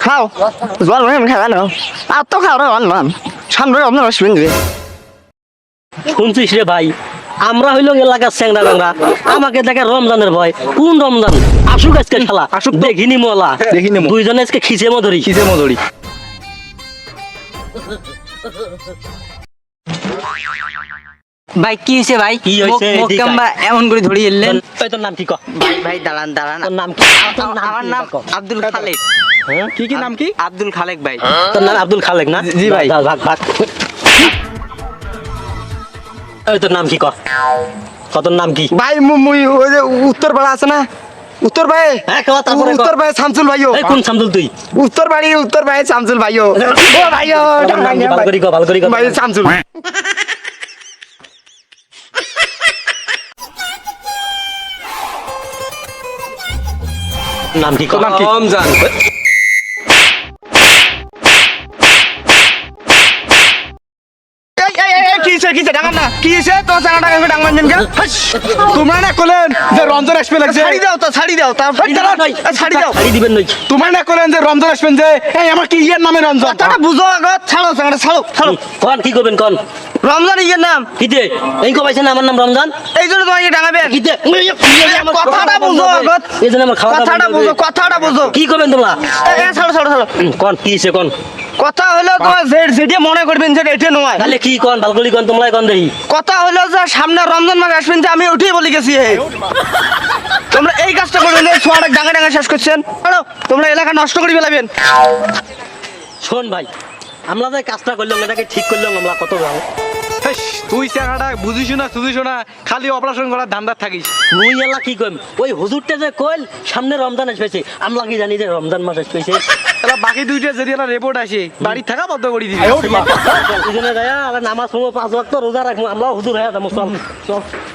খাও জল আমি খাই না আর তো খাও রে আনলাম সামনে আপনার আসবেন রে শুনছিস রে ভাই আমরা হইলো এলাকার চ্যাংরা ব্যাংরা আমাকে দেখে রমজানের ভয় কোন রমজান আসুক আজকে শালা আসুক তো। দেখিনি মোলা দেখিনি মো। দুইজনে আজকে খিচে মধুরি কিসে মজুরি ভাই কি হয়েছে ভাই কি হইছে? এদিকে আয়। মোকাম্বা এমন করে ধরে এলেন ওই তোর নাম কি ক ভাই ভাই দাঁড়ান দাঁড়ান তোর নাম কি তোর আমার কি নাম ক? আব্দুল খালেক হ্যাঁ? কি নাম কি আব্দুল খালেক ভাই তোর নাম আব্দুল খালেক না জি ভাই। যা, ভাগ ভাগ ওই তোর নাম কি ক তোর নাম কি ভাই মুই ওই যে উত্তর পাড়া আছে না উত্তর ভাই হ্যাঁ খাওয়া তারপরে ক। উত্তর ভাই শামসুল ভাইও এই কোন সামদুল তুই উত্তর ভাই শামসুল ভাইও ও ভাইও তোর নাম কি? ভালো করে ক, ভালো করে ক। ভাই শামসুল নাম কি ক তোর নাম কি? রমজান কিছে ডাঙান না কিছে তো চাঙা টাকা ডাঙান দেন কে তোমরা না কলেন যে রমজান আসবে লাগছে ছাড়ি দাও তো ছাড়ি দাও ছাড়ি দাও শাড়ি দিবেন নই তোমরা না কলেন যে রমজান আসবেন যে এই আমার কি ইয়ার নামে রমজান কথাটা বুঝো আগত ছাড়ো চাঙাটা ছাড়ো ছাড়ো কোন কি করবেন কোন রমজান ইয়ের নাম কিতে এই কো পাইছেন আমার নাম রমজান এই জন্য তোমাকে ডাঙাবে কিতে কথাটা বুঝো আগত এই জন্য আমার খাওয়া কথাটা বুঝো কি করবেন তোমরা ছাড়ো ছাড়ো ছাড়ো কোন কি হইছে কোন কথা হলো তোমার যেটা মনে করবেন যে এটা নয় তাহলে কি কোন বালগলি কোন তোমরা কোন দেই কথা হলো যে সামনে রমজান মাস আসবেন যে আমি উঠেই বলে গেছি তোমরা এই কাজটা করবেন না ছোয়াটা ডাঙা ডাঙা শেষ করছেন আরো তোমরা এলাকা নষ্ট করে ফেলাবেন শোন ভাই আমরা যে কাজটা করলাম এটাকে ঠিক করলাম আমরা কত ভালো তুই চাঙাটা বুঝিস না সুঝিস না খালি অপারেশন করার ধান্দার থাকিস মুই এলা কি কইম ওই হুজুরটা যে কইল সামনে রমজান আসবেছে আমরা কি জানি যে রমজান মাস আসবেছে এলা বাকি দুইটা যদি একটা রিপোর্ট আসে বাড়ি থাকা বন্ধ করে দিবি দুজনে যায় আর নামাজ পড়বো 5 ওয়াক্ত রোজা রাখবো আমরাও হুজুর হয়ে যাবো চল চল